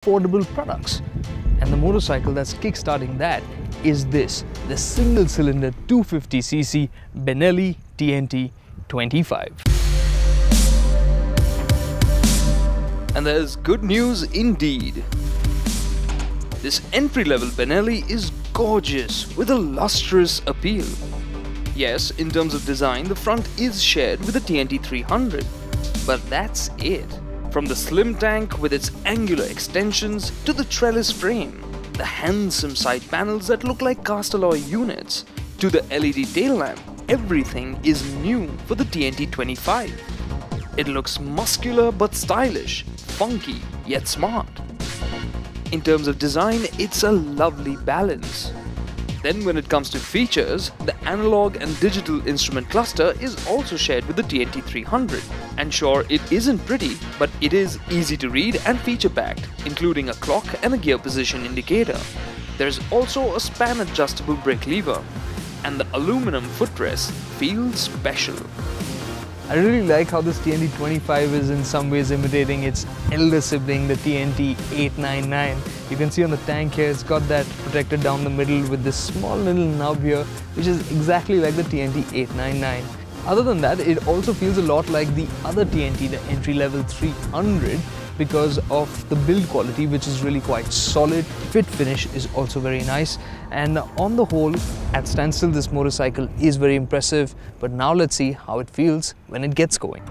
affordable products. And the motorcycle that's kickstarting that is this, the single-cylinder 250cc Benneli TNT 25. And there's good news indeed. This entry-level Benneli is gorgeous with a lustrous appeal. Yes, in terms of design, the front is shared with the TNT 300, but that's it. From the slim tank with its angular extensions to the trellis frame, the handsome side panels that look like cast alloy units, to the LED tail lamp, everything is new for the TNT 25. It looks muscular but stylish, funky yet smart. In terms of design, it's a lovely balance. Then when it comes to features, the analog and digital instrument cluster is also shared with the TNT 300. And sure, it isn't pretty, but it is easy to read and feature-packed, including a clock and a gear position indicator. There's also a span-adjustable brake lever, and the aluminum footrest feels special. I really like how this TNT 25 is in some ways imitating its elder sibling, the TNT 899. You can see on the tank here, it's got that protector down the middle with this small little nub here, which is exactly like the TNT 899. Other than that, it also feels a lot like the other TNT, the entry-level 300, because of the build quality, which is really quite solid. Fit finish is also very nice, and on the whole, at standstill, this motorcycle is very impressive. But now let's see how it feels when it gets going.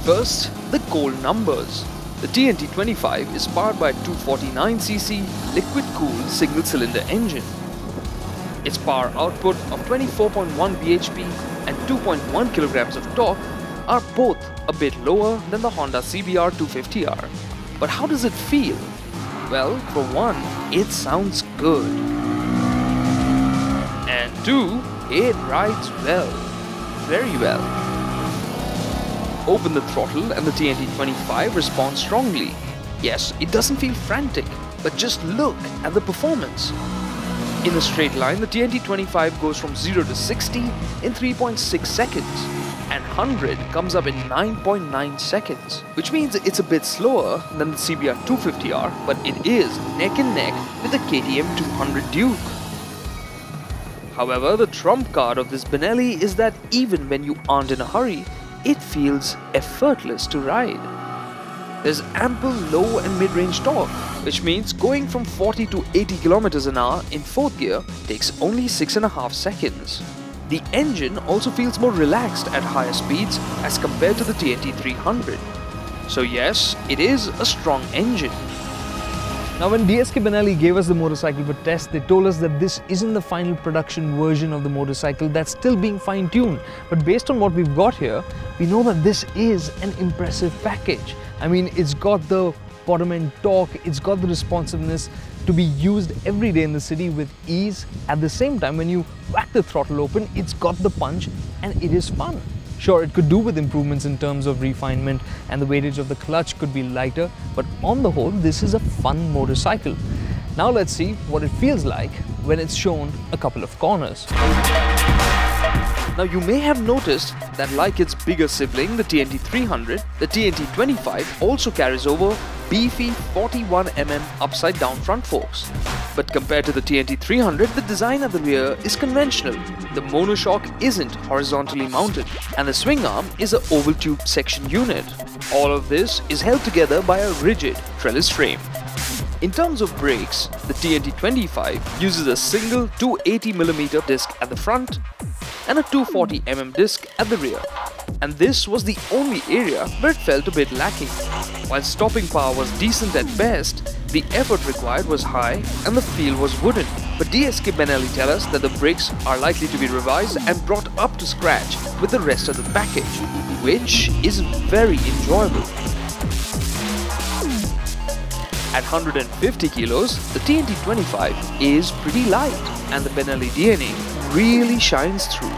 First, the cold numbers. The TNT 25 is powered by a 249cc liquid-cooled single-cylinder engine. Its power output of 24.1 bhp and 2.1 kilograms of torque are both a bit lower than the Honda CBR 250R. But how does it feel? Well, for one, it sounds good. And two, it rides well. Very well. Open the throttle and the TNT 25 responds strongly. Yes, it doesn't feel frantic, but just look at the performance. In a straight line, the TNT 25 goes from 0 to 60 in 3.6 seconds, and 100 comes up in 9.9 seconds, which means it's a bit slower than the CBR 250R, but it is neck and neck with the KTM 200 Duke. However, the trump card of this Benneli is that even when you aren't in a hurry, it feels effortless to ride. There's ample low and mid-range torque, which means going from 40 to 80 km an hour in 4th gear takes only 6.5 seconds. The engine also feels more relaxed at higher speeds as compared to the TNT 300. So yes, it is a strong engine. Now when DSK Benneli gave us the motorcycle for test, they told us that this isn't the final production version of the motorcycle, that's still being fine-tuned. But based on what we've got here, we know that this is an impressive package. I mean, it's got the bottom end torque, it's got the responsiveness to be used every day in the city with ease. At the same time, when you whack the throttle open, it's got the punch and it is fun. Sure, it could do with improvements in terms of refinement and the weightage of the clutch could be lighter, but on the whole, this is a fun motorcycle. Now let's see what it feels like when it's shown a couple of corners. Now you may have noticed that like its bigger sibling, the TNT 300, the TNT 25 also carries over beefy 41mm upside down front forks. But compared to the TNT 300, the design at the rear is conventional. The monoshock isn't horizontally mounted, and the swing arm is an oval tube section unit. All of this is held together by a rigid trellis frame. In terms of brakes, the TNT 25 uses a single 280mm disc at the front and a 240mm disc at the rear. And this was the only area where it felt a bit lacking. While stopping power was decent at best, the effort required was high and the feel was wooden. But DSK Benneli tell us that the brakes are likely to be revised and brought up to scratch with the rest of the package, which is very enjoyable. At 150 kilos, the TNT 25 is pretty light and the Benneli DNA really shines through.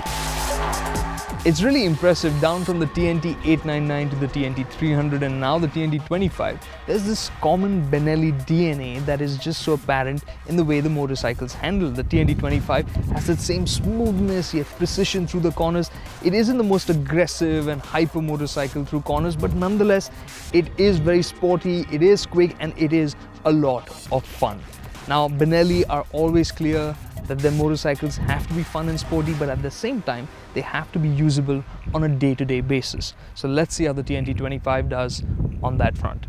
It's really impressive, down from the TNT 899 to the TNT 300 and now the TNT 25. There's this common Benneli DNA that is just so apparent in the way the motorcycles handle. The TNT 25 has that same smoothness yet precision through the corners. It isn't the most aggressive and hyper motorcycle through corners, but nonetheless, it is very sporty, it is quick, and it is a lot of fun. Now, Benneli are always clear that their motorcycles have to be fun and sporty, but at the same time, they have to be usable on a day-to-day basis. So let's see how the TNT 25 does on that front.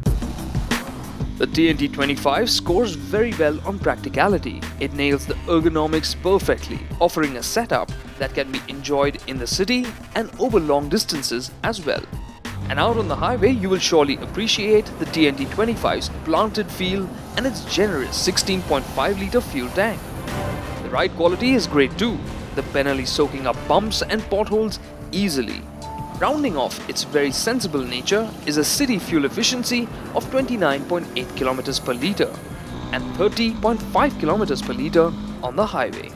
The TNT 25 scores very well on practicality. It nails the ergonomics perfectly, offering a setup that can be enjoyed in the city and over long distances as well. And out on the highway, you will surely appreciate the TNT 25's planted feel and its generous 16.5-litre fuel tank. The ride quality is great too, the Benneli soaking up bumps and potholes easily. Rounding off its very sensible nature is a city fuel efficiency of 29.8 kilometers per litre and 30.5 kilometers per litre on the highway.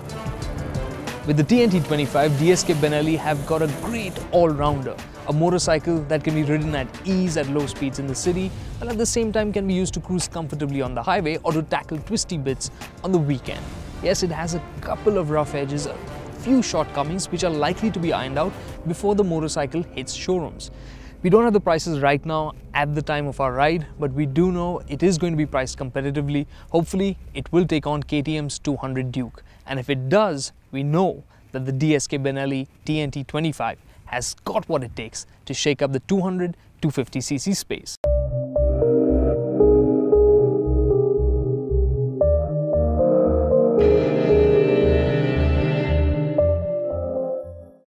With the TNT 25, DSK Benneli have got a great all-rounder, a motorcycle that can be ridden at ease at low speeds in the city, while at the same time can be used to cruise comfortably on the highway or to tackle twisty bits on the weekend. Yes, it has a couple of rough edges, a few shortcomings which are likely to be ironed out before the motorcycle hits showrooms. We don't have the prices right now at the time of our ride, but we do know it is going to be priced competitively. Hopefully, it will take on KTM's 200 Duke. And if it does, we know that the DSK Benneli TNT 25 has got what it takes to shake up the 200-250cc space.